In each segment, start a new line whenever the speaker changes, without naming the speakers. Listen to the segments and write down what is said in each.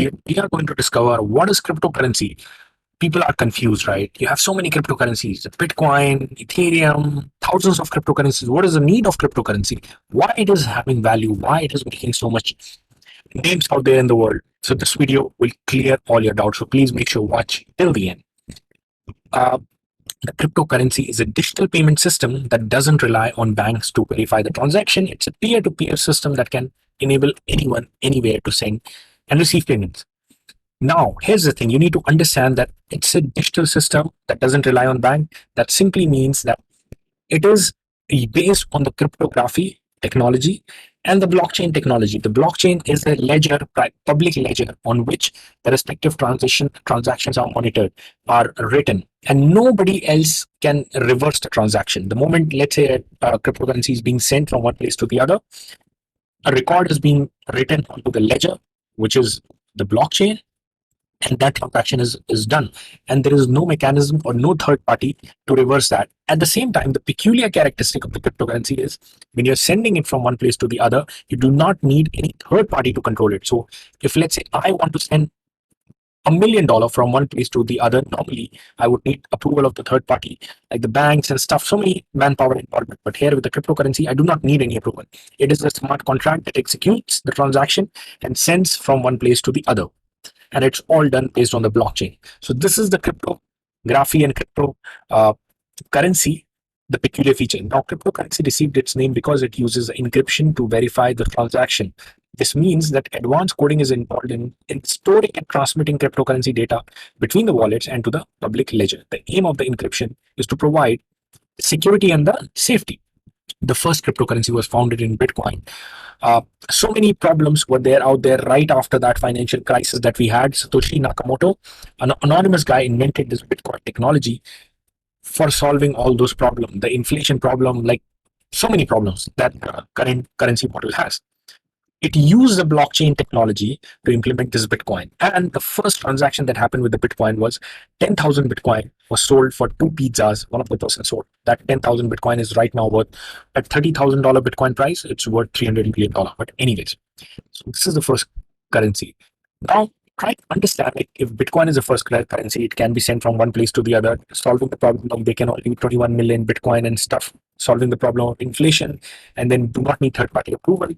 video, we are going to discover what is cryptocurrency. People are confused, right? You have so many cryptocurrencies, Bitcoin, Ethereum, thousands of cryptocurrencies. What is the need of cryptocurrency? Why it is having value? Why it is making so much names out there in the world? So this video will clear all your doubts. So please make sure watch till the end. Uh, the cryptocurrency is a digital payment system that doesn't rely on banks to verify the transaction. It's a peer-to-peer system that can enable anyone, anywhere to send and receive payments. Now, here's the thing. You need to understand that it's a digital system that doesn't rely on bank. That simply means that it is based on the cryptography technology and the blockchain technology. The blockchain is a ledger, public ledger, on which the respective transactions are monitored, are written, and nobody else can reverse the transaction. The moment, let's say, a cryptocurrency is being sent from one place to the other, a record is being written onto the ledger, which is the blockchain, and that transaction is done, and there is no mechanism or no third party to reverse that. At the same time, the peculiar characteristic of the cryptocurrency is when you're sending it from one place to the other, you do not need any third party to control it. So if, let's say, I want to send $1 million from one place to the other, normally I would need approval of the third party, like the banks and stuff, so many manpower involvement. But here with the cryptocurrency, I do not need any approval. It is a smart contract that executes the transaction and sends from one place to the other, and it's all done based on the blockchain. So this is the cryptography and crypto currency, the peculiar feature. Now, cryptocurrency received its name because it uses encryption to verify the transaction. This means that advanced coding is involved in storing and transmitting cryptocurrency data between the wallets and to the public ledger. The aim of the encryption is to provide security and the safety. The first cryptocurrency was founded in Bitcoin. So many problems were there out there right after that financial crisis that we had. Satoshi Nakamoto, an anonymous guy, invented this Bitcoin technology for solving all those problems, the inflation problem, like so many problems that current currency model has. It used the blockchain technology to implement this Bitcoin. And the first transaction that happened with the Bitcoin was 10,000 Bitcoin was sold for 2 pizzas. One of the person sold. That 10,000 Bitcoin is right now worth, at $30,000 Bitcoin price, it's worth $300 million. But anyways, so this is the first currency. Now, try to understand, like, if Bitcoin is the first currency, it can be sent from one place to the other, solving the problem of they can only be 21 million Bitcoin and stuff, solving the problem of inflation, and then do not need third-party approval.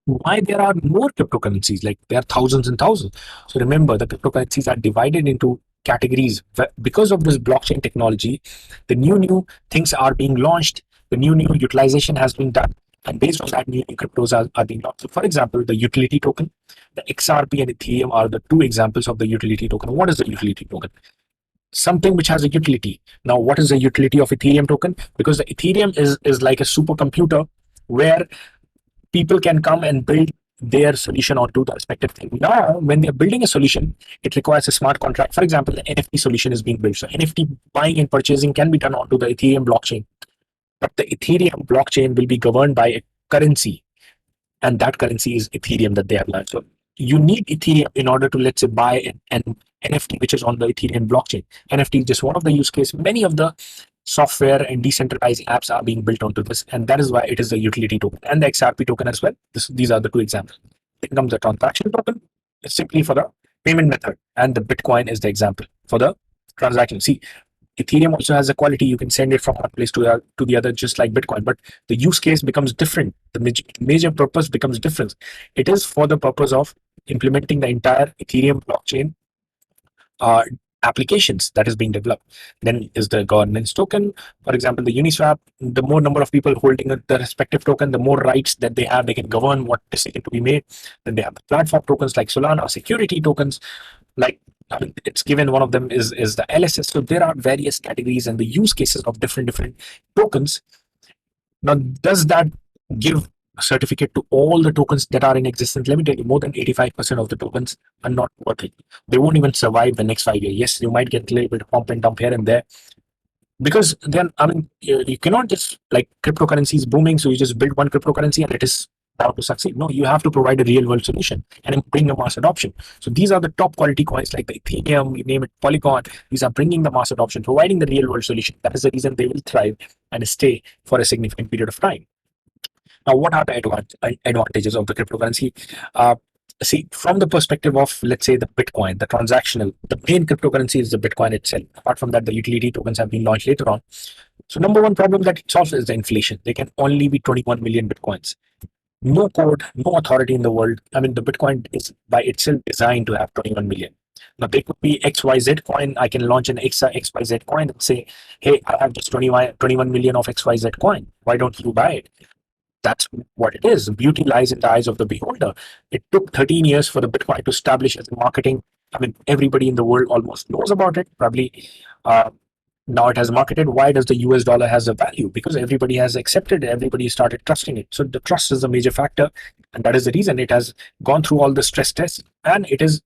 Why there are more cryptocurrencies? Like, there are thousands and thousands. So remember, the cryptocurrencies are divided into categories. Because of this blockchain technology, the new things are being launched, the new utilization has been done, and based on that, new cryptos are being launched. So for example, the utility token, the XRP and Ethereum are the two examples of the utility token. What is the utility token? Something which has a utility. Now, what is the utility of Ethereum token? Because the Ethereum is like a supercomputer where people can come and build their solution onto the respective thing. Now, when they're building a solution, it requires a smart contract. For example, the NFT solution is being built. So NFT buying and purchasing can be done onto the Ethereum blockchain. But the Ethereum blockchain will be governed by a currency, and that currency is Ethereum that they have learned. So you need Ethereum in order to, let's say, buy an NFT which is on the Ethereum blockchain. NFT is just one of the use cases. Many of the software and decentralized apps are being built onto this, and that is why it is the utility token and the XRP token as well. These are the two examples. Then comes the transaction token. It's simply for the payment method, and the Bitcoin is the example for the transaction. See, Ethereum also has a quality. You can send it from one place to the other, just like Bitcoin, but the use case becomes different. The major purpose becomes different. It is for the purpose of implementing the entire Ethereum blockchain applications that is being developed. Then is the governance token. For example, the Uniswap, the more number of people holding the respective token, the more rights that they have, they can govern what decision to be made. Then they have the platform tokens like Solana, security tokens, like, I mean, it's given one of them is the LSS. So there are various categories and the use cases of different tokens. Now, does that give a certificate to all the tokens that are in existence? Let me tell you, more than 85% of the tokens are not worth it. They won't even survive the next 5 years. Yes, you might get a little bit of pump and dump here and there, because then, I mean, you cannot just, like, cryptocurrency is booming, so you just build one cryptocurrency and it is bound to succeed. No, you have to provide a real world solution and bring a mass adoption. So these are the top quality coins like the Ethereum, you name it, Polygon. These are bringing the mass adoption, providing the real world solution. That is the reason they will thrive and stay for a significant period of time. Now, what are the advantages of the cryptocurrency? See, from the perspective of, let's say, the Bitcoin, the transactional, the main cryptocurrency is the Bitcoin itself. Apart from that, the utility tokens have been launched later on. So number one problem that it solves is the inflation. There can only be 21 million Bitcoins. No code, no authority in the world. I mean, the Bitcoin is by itself designed to have 21 million. Now, there could be XYZ coin. I can launch an XYZ coin and say, hey, I have just 21 million of XYZ coin. Why don't you buy it? That's what it is. Beauty lies in the eyes of the beholder. It took 13 years for the Bitcoin to establish as a marketing. I mean, everybody in the world almost knows about it. Probably uh, now it has marketed. Why does the US dollar has a value? Because everybody has accepted it. Everybody started trusting it. So the trust is a major factor. And that is the reason it has gone through all the stress tests. And it is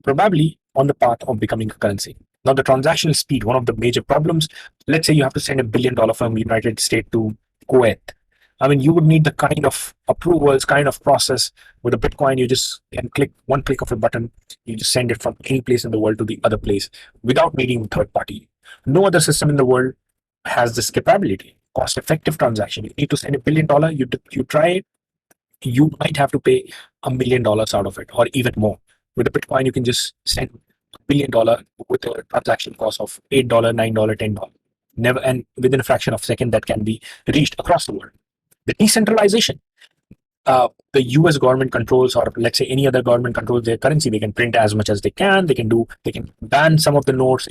probably on the path of becoming a currency. Now, the transactional speed, one of the major problems. Let's say you have to send $1 billion from the United States to Kuwait. I mean, you would need the kind of approvals, kind of process. With a Bitcoin, you just can click one click of a button. You just send it from any place in the world to the other place without needing a third party. No other system in the world has this capability. Cost-effective transaction. You need to send $1 billion. You try it. You might have to pay $1 million out of it, or even more. With a Bitcoin, you can just send $1 billion with a transaction cost of $8, $9, $10. Never, and within a fraction of a second, that can be reached across the world. The decentralization. The US government controls, or let's say any other government controls their currency. They can print as much as they can. They can ban some of the notes,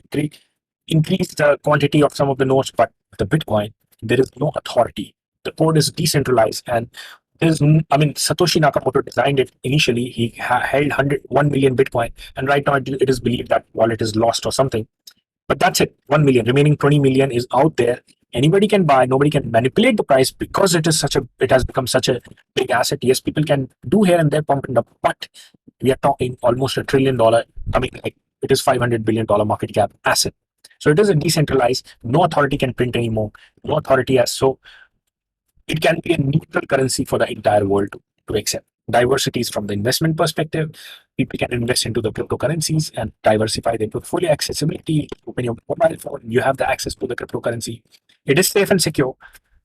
increase the quantity of some of the notes. But with the Bitcoin, there is no authority. The code is decentralized, and I mean, Satoshi Nakamoto designed it initially. He held 1 million Bitcoin, and right now it is believed that wallet is lost or something. But that's it. 1 million. Remaining 20 million is out there. Anybody can buy. Nobody can manipulate the price because it has become such a big asset. Yes, people can do here and there, pump it up, but we are talking almost $1 trillion. I mean, like, it is $500 billion market cap asset. So it is a decentralized. No authority can print anymore. No authority has. So it can be a neutral currency for the entire world to accept. Diversities from the investment perspective, people can invest into the cryptocurrencies and diversify their portfolio. Accessibility, open your mobile phone, you have the access to the cryptocurrency. It is safe and secure.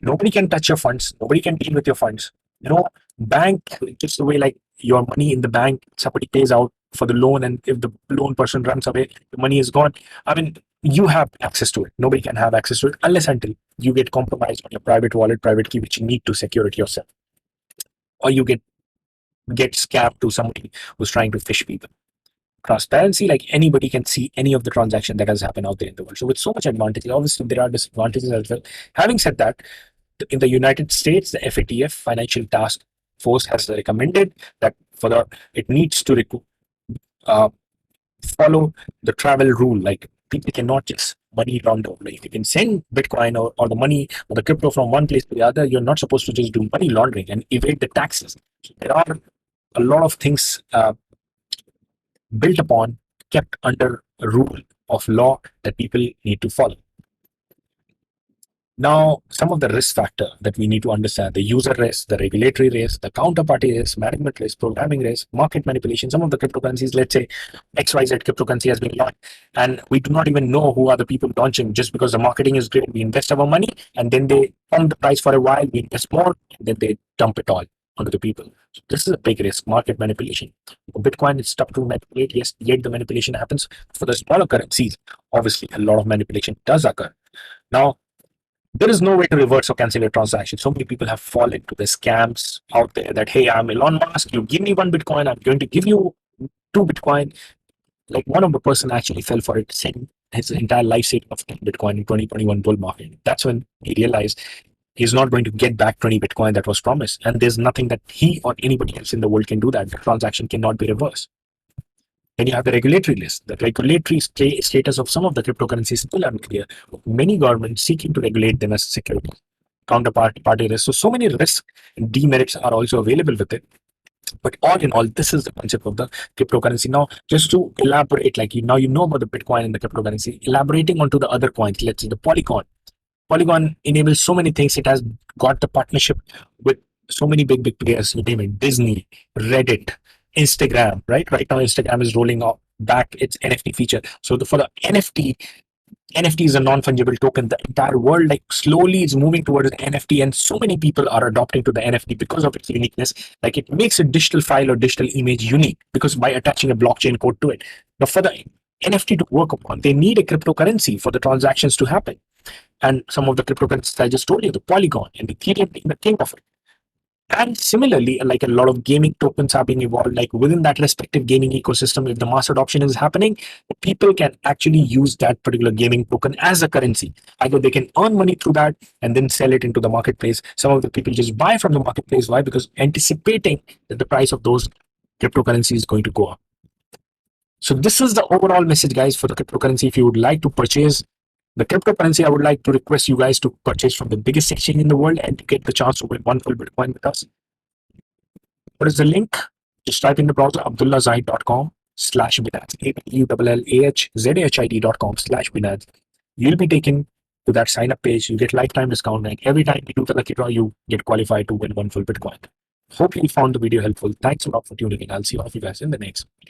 Nobody can touch your funds. Nobody can deal with your funds. No bank, just the way like your money in the bank, somebody pays out for the loan, and if the loan person runs away, the money is gone. I mean, you have access to it. Nobody can have access to it unless until you get compromised on your private wallet, private key, which you need to secure it yourself, or you get scammed to somebody who's trying to fish people. Transparency, like anybody can see any of the transaction that has happened out there in the world. So with so much advantage, obviously there are disadvantages as well. Having said that, in the United States, the FATF, Financial Task Force, has recommended that it needs to follow the travel rule. Like, people cannot just money launder. Like, if you can send Bitcoin or the money or the crypto from one place to the other, you're not supposed to just do money laundering and evade the taxes. So there are a lot of things built upon, kept under a rule of law that people need to follow. Now, some of the risk factor that we need to understand: the user risk, the regulatory risk, the counterparty risk, management risk, programming risk, market manipulation. Some of the cryptocurrencies, let's say XYZ cryptocurrency has been launched, and we do not even know who are the people launching. Just because the marketing is great, we invest our money, and then they pump the price for a while, we invest more, and then they dump it all onto the people. So this is a big risk, market manipulation. For Bitcoin, it's tough to manipulate. Yes, yet the manipulation happens. For the smaller currencies, obviously, a lot of manipulation does occur. Now, there is no way to reverse or cancel a transaction. So many people have fallen to the scams out there that, hey, I'm Elon Musk, you give me 1 Bitcoin, I'm going to give you 2 Bitcoin. Like, one of the person actually fell for it, saying his entire life saving of 10 Bitcoin in 2021 bull market. That's when he realized he's not going to get back 20 Bitcoin that was promised. And there's nothing that he or anybody else in the world can do that. The transaction cannot be reversed. Then you have the regulatory list. The regulatory status of some of the cryptocurrencies is still unclear. Many governments seeking to regulate them as securities. Counterparty risk. So many risks and demerits are also available with it. But all in all, this is the concept of the cryptocurrency. Now, just to elaborate, like, now you know about the Bitcoin and the cryptocurrency, elaborating onto the other coins, let's say the Polygon. Polygon enables so many things. It has got the partnership with so many big players. You name it: Disney, Reddit, Instagram. Right now, Instagram is rolling out back its NFT feature. So for the NFT, NFT is a non-fungible token. The entire world like slowly is moving towards NFT, and so many people are adopting to the NFT because of its uniqueness. Like it makes a digital file or digital image unique because by attaching a blockchain code to it. But for the NFT to work upon, they need a cryptocurrency for the transactions to happen. And some of the cryptocurrencies I just told you, the Polygon and Ethereum being the king of it. And similarly, like a lot of gaming tokens are being evolved, like within that respective gaming ecosystem, if the mass adoption is happening, people can actually use that particular gaming token as a currency. Either they can earn money through that and then sell it into the marketplace. Some of the people just buy from the marketplace. Why? Because anticipating that the price of those cryptocurrencies is going to go up. So this is the overall message, guys, for the cryptocurrency. If you would like to purchase the cryptocurrency, I would like to request you guys to purchase from the biggest exchange in the world and to get the chance to win one full Bitcoin with us. What is the link? Just type in the browser abdullahzahid.com/binance, ABDULLAHZAHID.com/binance. You'll be taken to that sign up page. You get lifetime discount. Like every time you do the lucky draw, you get qualified to win one full Bitcoin. Hope you found the video helpful. Thanks a lot for tuning in. I'll see all of you guys in the next video.